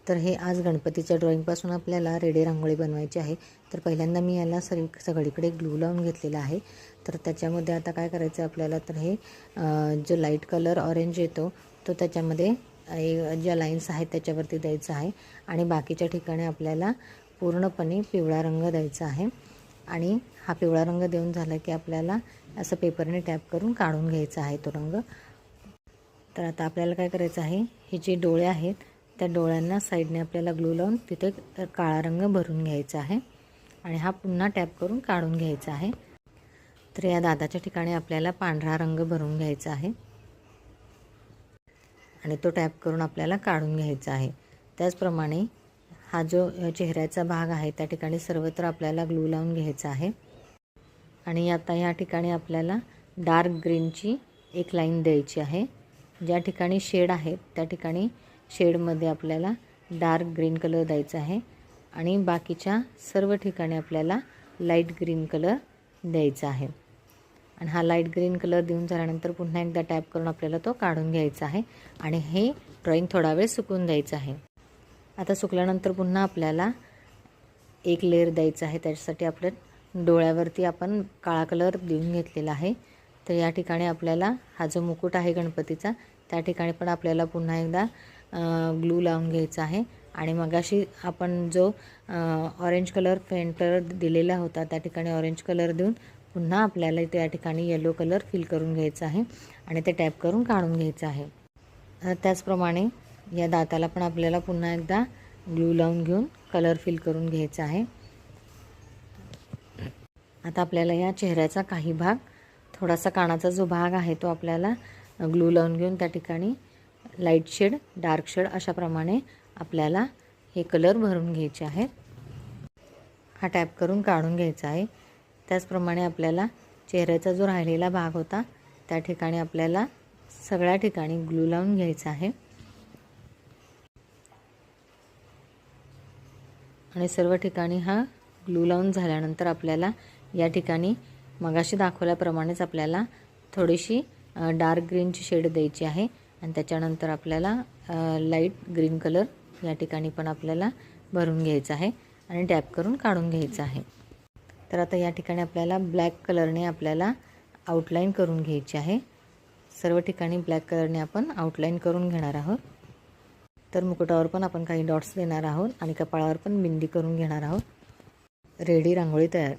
तर हे आज गणपतीच्या ड्रॉईंगपासून आपल्याला रेडी रांगोळी बनवायची आहे। तर पहिल्यांदा मी याला सगळीकडे ग्लू लावून घेतलेला आहे। तर त्याच्यामध्ये आता काय करायचं आपल्याला, तर हे जो लाईट कलर ऑरेंज येतो तो त्याच्यामध्ये ज्या लाईन्स आहेत त्याच्यावरती द्यायचा आहे आणि बाकीच्या ठिकाणी आपल्याला पूर्णपणे पिवळा रंग द्यायचा आहे। आणि हा पिवळा रंग देऊन झाला की आपल्याला असं पेपरने टॅप करून काढून घ्यायचा आहे तो रंग। तर आता आपल्याला काय करायचं आहे, हे जे डोळे आहेत त्या डोळ्यांना साईडने आपल्याला ग्लू लावून तिथे काळा रंग भरून घ्यायचा आहे आणि हा पुन्हा टॅप करून काढून घ्यायचा आहे। तर या दादाच्या ठिकाणी आपल्याला पांढरा रंग भरून घ्यायचा आहे आणि तो टॅप करून आपल्याला काढून घ्यायचा आहे। त्याचप्रमाणे हा जो चेहऱ्याचा भाग आहे त्या ठिकाणी सर्वत्र आपल्याला ग्लू लावून घ्यायचा आहे आणि आता या ठिकाणी आपल्याला डार्क ग्रीनची एक लाईन द्यायची आहे। ज्या ठिकाणी शेड आहे त्या ठिकाणी शेडमध्ये आपल्याला डार्क ग्रीन कलर द्यायचा आहे आणि बाकीच्या सर्व ठिकाणी आपल्याला लाईट ग्रीन कलर द्यायचा आहे। आणि हा लाईट ग्रीन कलर देऊन झाल्यानंतर पुन्हा एकदा टॅप करून आपल्याला तो काढून घ्यायचा आहे आणि हे ड्रॉईंग थोडा वेळ सुकून द्यायचं आहे। आता सुकल्यानंतर पुन्हा आपल्याला एक लेअर द्यायचा आहे। त्याच्यासाठी आपल्या डोळ्यावरती आपण काळा कलर देऊन घेतलेला आहे। तर या ठिकाणी आपल्याला हा जो मुकुट आहे गणपतीचा त्या ठिकाणी पण आपल्याला पुन्हा एकदा ग्लू लावून घ्यायचा आहे आणि मगाशी आपण जो ऑरेंज कलर पेंटर दिलेला होता त्या ठिकाणी ऑरेंज कलर देऊन पुन्हा आपल्याला त्या ठिकाणी येलो कलर फिल करून घ्यायचा आहे आणि ते टॅप करून काढून घ्यायचं आहे। त्याचप्रमाणे या दाताला पण आपल्याला पुन्हा एकदा ग्लू लावून घेऊन कलर फिल करून घ्यायचा आहे। आता आपल्याला या चेहऱ्याचा काही भाग, थोडासा कानाचा जो भाग आहे तो आपल्याला ग्लू लावून घेऊन त्या ठिकाणी लाईट शेड डार्क शेड अशाप्रमाणे आपल्याला हे कलर भरून घ्यायचे आहेत। हा टॅप करून काढून घ्यायचा आहे। त्याचप्रमाणे आपल्याला चेहऱ्याचा जो राहिलेला भाग होता त्या ठिकाणी आपल्याला सगळ्या ठिकाणी ग्लू लावून घ्यायचा आहे आणि सर्व ठिकाणी हा ग्लू लावून झाल्यानंतर आपल्याला या ठिकाणी मगाशी दाखवल्याप्रमाणेच आपल्याला थोडीशी डार्क ग्रीनची शेड द्यायची आहे आणि त्याच्यानंतर आपल्याला लाईट ग्रीन कलर या ठिकाणी पण आपल्याला भरून घ्यायचा आहे आणि टॅप करून काढून घ्यायचा आहे। तर आता या ठिकाणी आपल्याला ब्लॅक कलरने आपल्याला आउटलाईन करून घ्यायची आहे। सर्व ठिकाणी ब्लॅक कलरने आपण आउटलाईन करून घेणार आहोत। तर मुकुटावर पण आपण काही डॉट्स देणार आहोत आणि कपाळावर पण बिंदी करून घेणार आहोत। रेडी रांगोळी तयार।